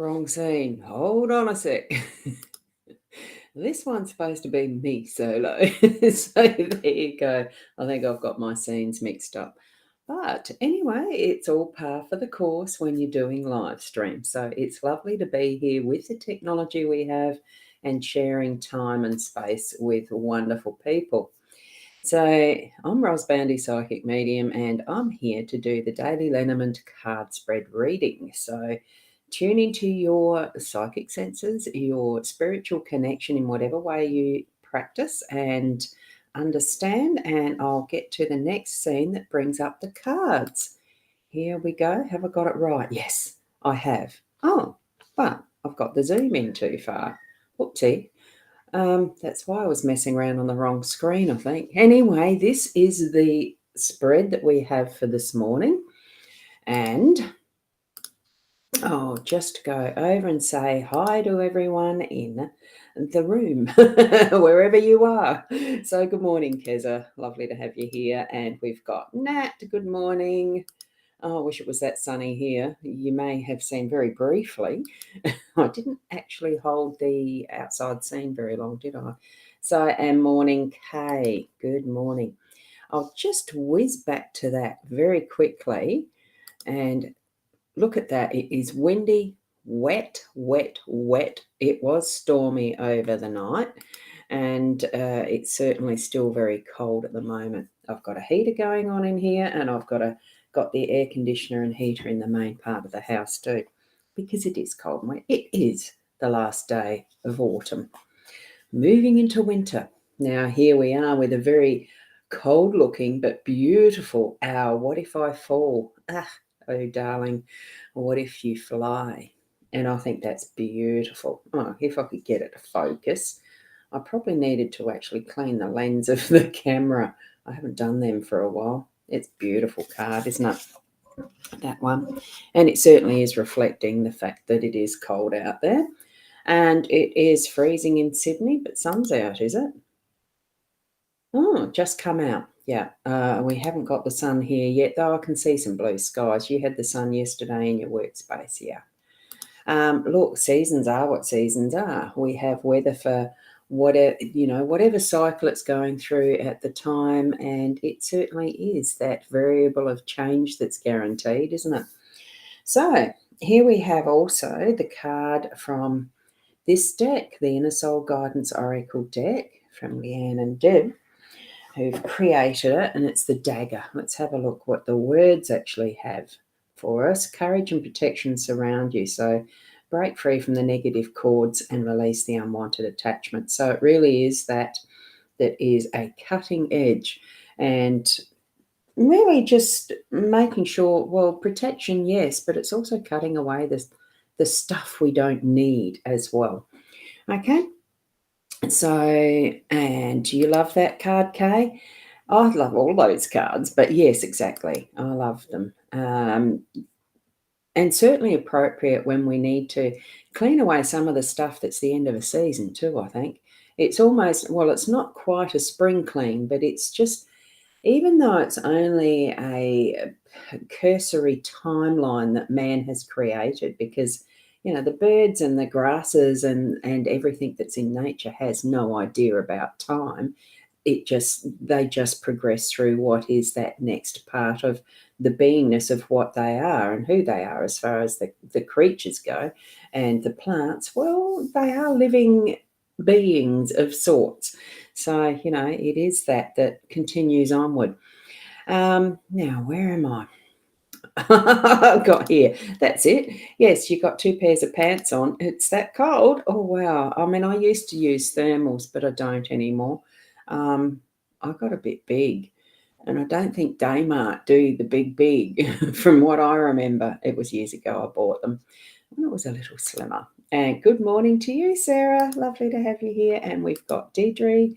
wrong scene. Hold on a sec. This one's supposed to be me solo. So there you go. I think I've got my scenes mixed up. But anyway, it's all par for the course when you're doing live stream. So it's lovely to be here with the technology we have and sharing time and space with wonderful people. So I'm Ros Boundy Psychic Medium, and I'm here to do the daily LENORMAND card spread reading. So tune into your psychic senses, your spiritual connection in whatever way you practice and understand, and I'll get to the next scene that brings up the cards. Here we go. Have I got it right? Yes, I have. Oh, but I've got the zoom in too far. Whoopsie. That's why I was messing around on the wrong screen, I think. Anyway, this is the spread that we have for this morning. And I'll just go over and say hi to everyone in the room, wherever you are. So good morning, Keza. Lovely to have you here. And we've got Nat. Good morning. Oh, I wish it was that sunny here. You may have seen very briefly. I didn't actually hold the outside scene very long, did I? So, and morning, Kay. Good morning. I'll just whiz back to that very quickly and look at that. It is windy, wet, wet, wet. It was stormy over the night, and it's certainly still very cold at the moment. I've got a heater going on in here, and I've got the air conditioner and heater in the main part of the house too, because it is cold and wet. It is the last day of autumn, moving into winter. Now here we are with a very cold looking but beautiful owl. What if I fall? Oh darling, what if you fly? And I think that's beautiful. Oh, if I could get it to focus. I probably needed to actually clean the lens of the camera. I haven't done them for a while. It's a beautiful card, isn't it? That one. And it certainly is reflecting the fact that it is cold out there. And it is freezing in Sydney, but sun's out, is it? Oh, just come out. Yeah, we haven't got the sun here yet, though I can see some blue skies. You had the sun yesterday in your workspace, yeah. Look, seasons are what seasons are. We have weather for whatever cycle it's going through at the time, and it certainly is that variable of change that's guaranteed, isn't it? So here we have also the card from this deck, the Inner Soul Guidance Oracle deck from Leanne and Deb, who've created it, and it's the dagger. Let's have a look what the words actually have for us. Courage and protection surround you. So break free from the negative cords and release the unwanted attachment. So it really is that is a cutting edge, and really just making sure, well, protection, yes, but it's also cutting away the stuff we don't need as well. Okay. So, and do you love that card, Kay? I love all those cards, but yes, exactly. I love them. And certainly appropriate when we need to clean away some of the stuff that's the end of a season too, I think. It's almost, well, it's not quite a spring clean, but it's just, even though it's only a cursory timeline that man has created, because the birds and the grasses and everything that's in nature has no idea about time. They just progress through what is that next part of the beingness of what they are and who they are, as far as the creatures go. And the plants, well, they are living beings of sorts. So, it is that continues onward. Now, where am I? I've got here. That's it. Yes, you got 2 pairs of pants on. It's that cold. Oh, wow. I mean, I used to use thermals, but I don't anymore. I got a bit big, and I don't think Daymart do the big from what I remember. It was years ago I bought them when it was a little slimmer. And good morning to you, Sarah. Lovely to have you here. And we've got Deirdre.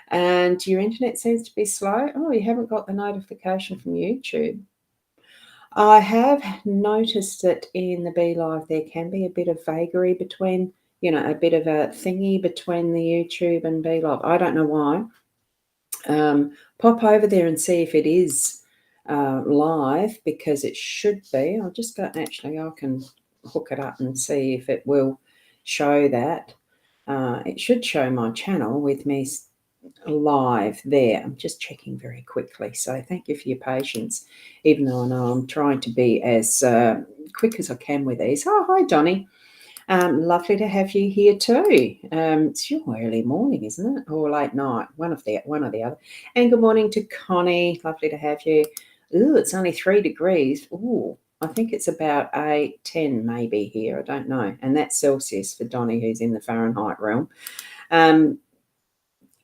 And your internet seems to be slow. Oh, you haven't got the notification from YouTube. I have noticed that in the Be Live there can be a bit of vagary between, a bit of a thingy between the YouTube and Be Live. I don't know why. Pop over there and see if it is live, because it should be. I'll just go, actually, I can hook it up and see if it will show that. It should show my channel with me live there. I'm just checking very quickly. So thank you for your patience, even though I know I'm trying to be as quick as I can with these. Oh, hi, Donnie. Lovely to have you here too. It's your early morning, isn't it? Or late night, one or the other. And good morning to Connie. Lovely to have you. Ooh, it's only 3 degrees. Ooh, I think it's about 8, 10 maybe here. I don't know. And that's Celsius for Donnie, who's in the Fahrenheit realm.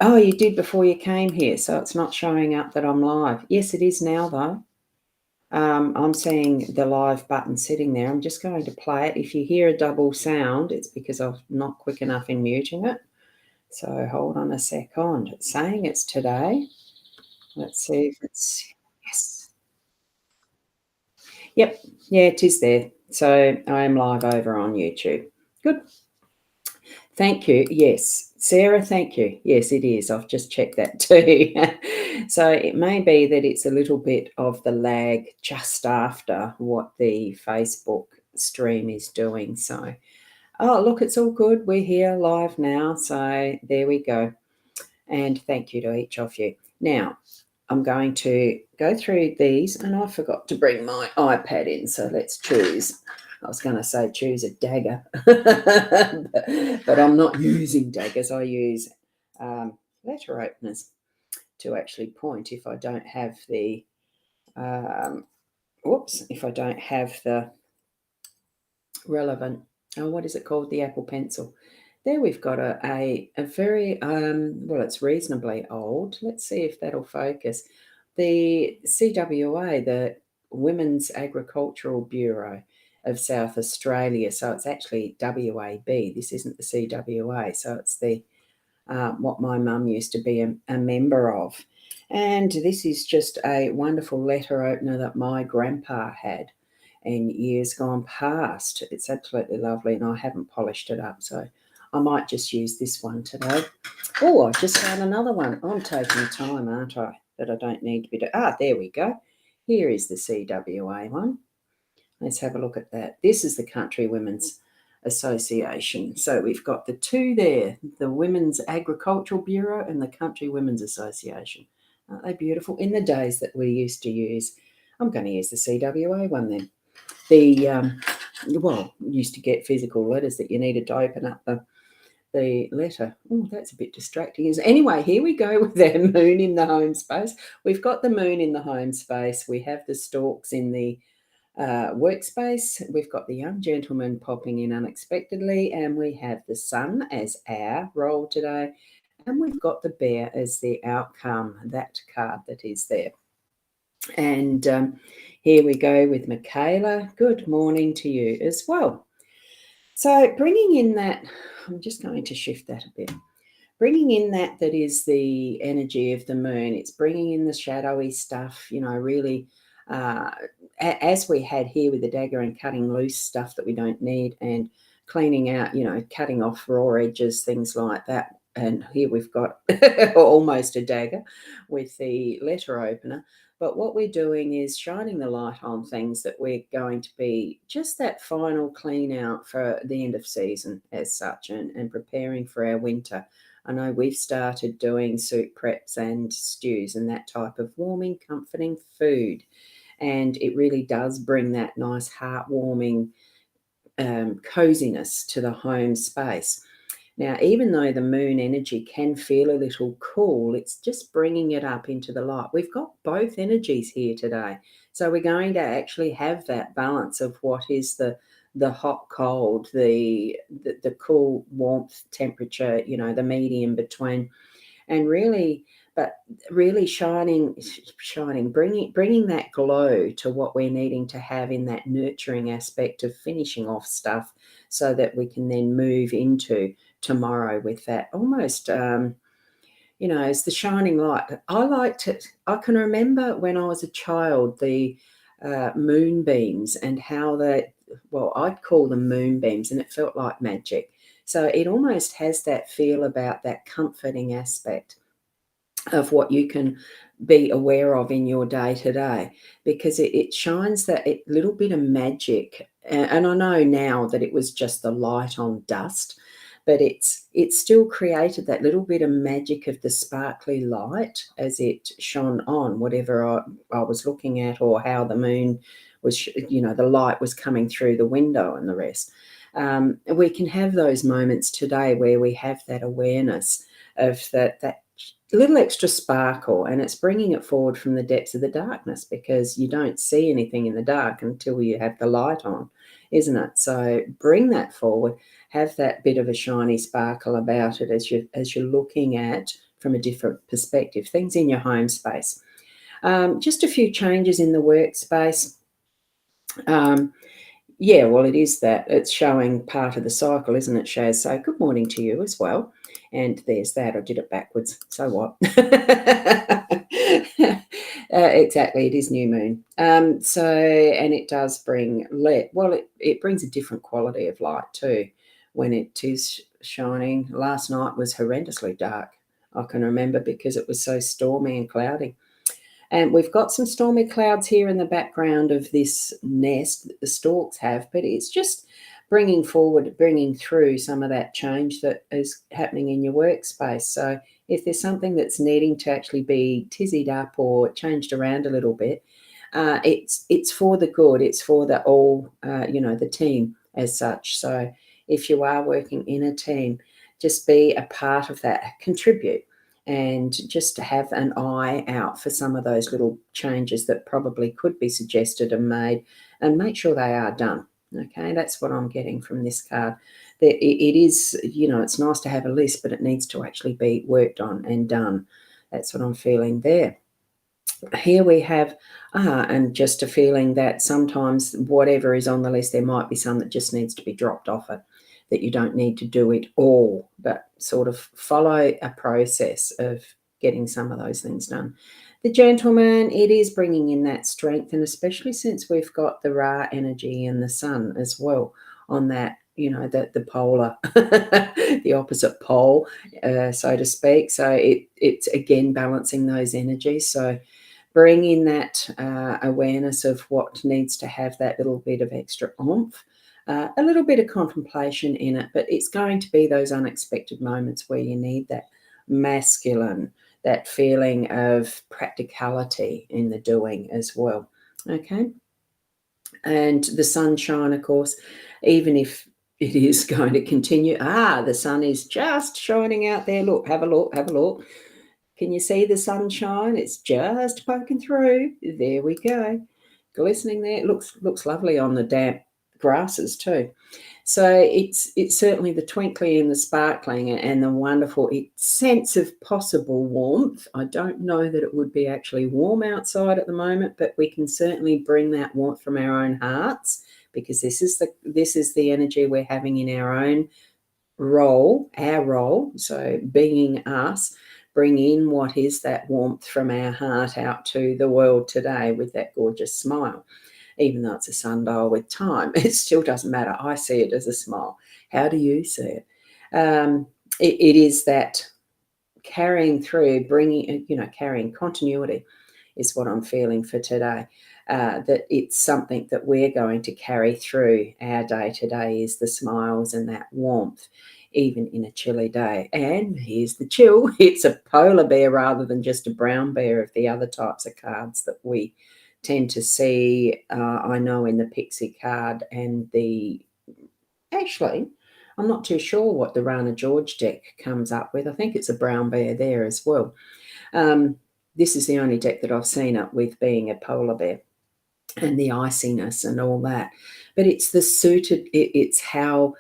Oh, you did before you came here, so it's not showing up that I'm live. Yes, it is now, though. I'm seeing the live button sitting there. I'm just going to play it. If you hear a double sound, it's because I'm not quick enough in muting it. So hold on a second. It's saying it's today. Let's see if it's, yes. Yep, yeah, it is there. So I am live over on YouTube. Good. Thank you. Yes. Sarah, thank you. Yes, it is. I've just checked that too. So it may be that it's a little bit of the lag just after what the Facebook stream is doing. So, oh, look, it's all good. We're here live now. So there we go. And thank you to each of you. Now, I'm going to go through these, and I forgot to bring my iPad in. So let's choose. I was going to say choose a dagger, but I'm not using daggers. I use letter openers to actually point if I don't have the, if I don't have the relevant, what is it called? The Apple Pencil. There we've got a very, well, it's reasonably old. Let's see if that'll focus. The CWA, the Women's Agricultural Bureau of South Australia. So it's actually WAB. This isn't the CWA. So it's the what my mum used to be a member of. And this is just a wonderful letter opener that my grandpa had in years gone past. It's absolutely lovely, and I haven't polished it up. So I might just use this one today. Oh, I've just found another one. I'm taking time, aren't I? That I don't need to be doing. There we go. Here is the CWA one. Let's have a look at that. This is the Country Women's Association. So we've got the two there, the Women's Agricultural Bureau and the Country Women's Association. Aren't they beautiful? In the days that we used to use, I'm going to use the CWA one then. The, well, used to get physical letters that you needed to open up the letter. Oh, that's a bit distracting. Anyway, here we go with our moon in the home space. We've got the moon in the home space. We have the storks in the workspace. We've got the young gentleman popping in unexpectedly, and we have the sun as our role today, and we've got the bear as the outcome, that card that is there. And here we go with Michaela. Good morning to you as well. So bringing in that, I'm just going to shift that a bit. Bringing in that is the energy of the moon. It's bringing in the shadowy stuff, really, as we had here with the dagger, and cutting loose stuff that we don't need, and cleaning out, cutting off raw edges, things like that. And here we've got almost a dagger with the letter opener. But what we're doing is shining the light on things that we're going to be just that final clean out for the end of season as such, and preparing for our winter. I know we've started doing soup preps and stews and that type of warming, comforting food. And it really does bring that nice heartwarming coziness to the home space. Now, even though the moon energy can feel a little cool, it's just bringing it up into the light. We've got both energies here today. So we're going to actually have that balance of what is the hot, cold, the cool, warmth, temperature, the medium between, and really shining, bringing that glow to what we're needing to have in that nurturing aspect of finishing off stuff, so that we can then move into tomorrow with that almost, it's the shining light. I can remember when I was a child, the moonbeams, and how I'd call them moonbeams, and it felt like magic. So it almost has that feel about that comforting aspect of what you can be aware of in your day to day, because it shines that little bit of magic and I know now that it was just the light on dust, but it still created that little bit of magic of the sparkly light as it shone on whatever I was looking at, or how the moon was, the light was coming through the window and the rest. We can have those moments today where we have that awareness of that little extra sparkle, and it's bringing it forward from the depths of the darkness, because you don't see anything in the dark until you have the light on, isn't it? So bring that forward, have that bit of a shiny sparkle about it as you're looking at from a different perspective, things in your home space. Just a few changes in the workspace. Yeah, well, it is that. It's showing part of the cycle, isn't it, Shaz? So good morning to you as well. And there's that. I did it backwards. So what? Exactly. It is new moon. And it does bring it brings a different quality of light too when it is shining. Last night was horrendously dark. I can remember, because it was so stormy and cloudy. And we've got some stormy clouds here in the background of this nest that the storks have, but it's just bringing through some of that change that is happening in your workspace. So if there's something that's needing to actually be tizzied up or changed around a little bit, it's for the good. It's for the team as such. So if you are working in a team, just be a part of that, contribute, and just to have an eye out for some of those little changes that probably could be suggested and made, and make sure they are done. Okay, that's what I'm getting from this card. That it is, it's nice to have a list, but it needs to actually be worked on and done. That's what I'm feeling there. Here we have, and just a feeling that sometimes whatever is on the list, there might be some that just needs to be dropped off it, that you don't need to do it all, but sort of follow a process of getting some of those things done. The gentleman, it is bringing in that strength, and especially since we've got the Ra energy and the sun as well on that, the polar, the opposite pole, so to speak. So it's again balancing those energies. So bring in that awareness of what needs to have that little bit of extra oomph, a little bit of contemplation in it, but it's going to be those unexpected moments where you need that masculine, that feeling of practicality in the doing as well. Okay. And the sunshine, of course, even if it is going to continue, the sun is just shining out there. Look, have a look, have a look. Can you see the sunshine? It's just poking through. There we go. Glistening there. It looks lovely on the damp grasses too. So it's certainly the twinkling and the sparkling and the wonderful sense of possible warmth. I don't know that it would be actually warm outside at the moment, but we can certainly bring that warmth from our own hearts, because this is the energy we're having in our own role, our role. So being us, bring in what is that warmth from our heart out to the world today with that gorgeous smile. Even though it's a sundial with time, it still doesn't matter. I see it as a smile. How do you see it? It is that carrying through, carrying continuity is what I'm feeling for today. That it's something that we're going to carry through our day today, is the smiles and that warmth, even in a chilly day. And here's the chill. It's a polar bear rather than just a brown bear of the other types of cards that we tend to see. I know in the Pixie card and actually, I'm not too sure what the Rana George deck comes up with. I think it's a brown bear there as well. This is the only deck that I've seen up with being a polar bear and the iciness and all that. But it's the suited, it's how,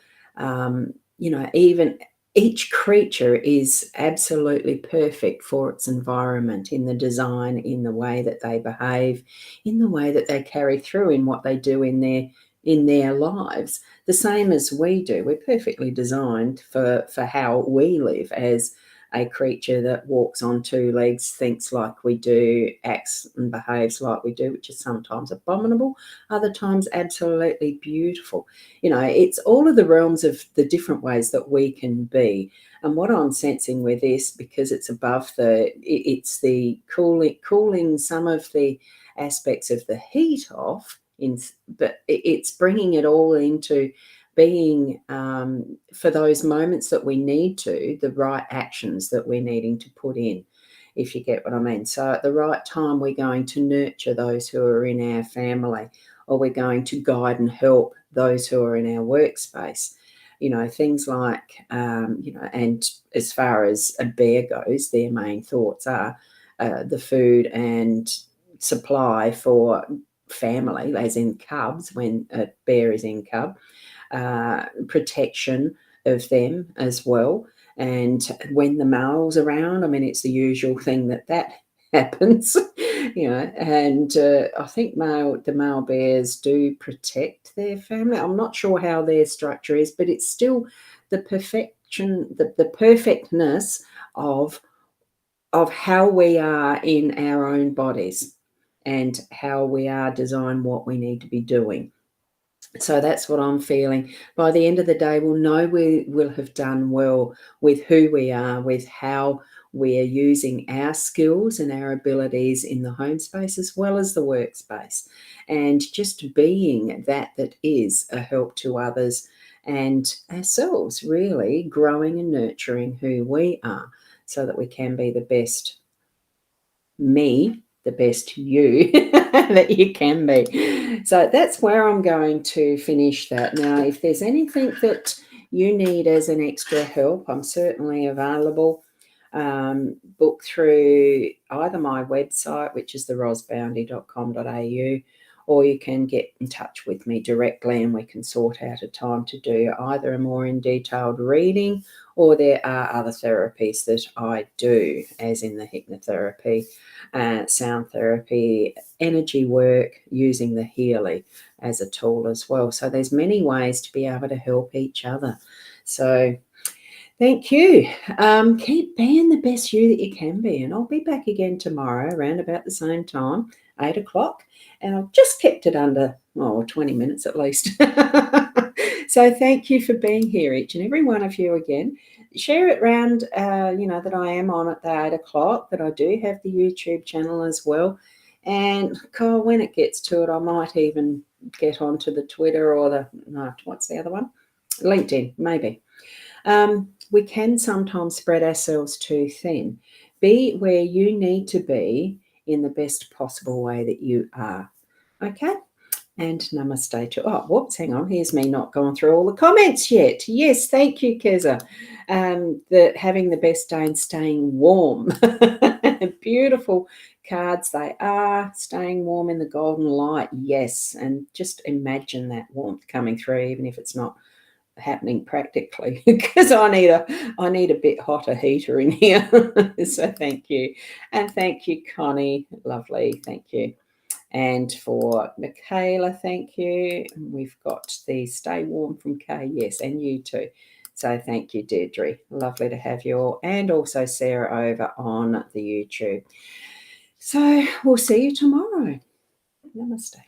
even each creature is absolutely perfect for its environment, in the design, in the way that they behave, in the way that they carry through, in what they do in their lives, the same as we do. We're perfectly designed for how we live as a creature that walks on two legs, thinks like we do, acts and behaves like we do, which is sometimes abominable, other times absolutely beautiful. It's all of the realms of the different ways that we can be. And what I'm sensing with this, because it's above it's the cooling some of the aspects of the heat off but it's bringing it all into being, for those moments that we need to, the right actions that we're needing to put in, if you get what I mean. So at the right time, we're going to nurture those who are in our family, or we're going to guide and help those who are in our workspace. Things like, and as far as a bear goes, their main thoughts are the food and supply for family, as in cubs, when a bear is in cub, protection of them as well. And when the male's around, I mean, it's the usual thing that happens, and I think the male bears do protect their family. I'm not sure how their structure is, but it's still the perfection, the perfectness of how we are in our own bodies and how we are designed, what we need to be doing. So that's what I'm feeling. By the end of the day, we'll know we will have done well with who we are, with how we are using our skills and our abilities in the home space as well as the workspace, and just being that is a help to others and ourselves, really growing and nurturing who we are so that we can be the best me, the best you that you can be. So that's where I'm going to finish that. Now, if there's anything that you need as an extra help, I'm certainly available. Book through either my website, which is the rosboundy.com.au, or you can get in touch with me directly and we can sort out a time to do either a more in detailed reading, or there are other therapies that I do, as in the hypnotherapy, sound therapy, energy work, using the Healy as a tool as well. So there's many ways to be able to help each other. So thank you. Keep being the best you that you can be. And I'll be back again tomorrow around about the same time, 8 o'clock. And I've just kept it under 20 minutes at least. So thank you for being here, each and every one of you again. Share it around, that I am on at the 8 o'clock, that I do have the YouTube channel as well. And when it gets to it, I might even get onto the Twitter or what's the other one? LinkedIn, maybe. We can sometimes spread ourselves too thin. Be where you need to be in the best possible way that you are. Okay? And namaste to, hang on. Here's me not going through all the comments yet. Yes, thank you, Keza. Having the best day and staying warm. Beautiful cards they are. Staying warm in the golden light. Yes. And just imagine that warmth coming through, even if it's not happening practically, because I need a bit hotter heater in here. So thank you. And thank you, Connie. Lovely. Thank you. And for Michaela, thank you. We've got the stay warm from Kay. Yes, and you too. So thank you, Deirdre. Lovely to have you all. And also Sarah over on the YouTube. So we'll see you tomorrow. Namaste.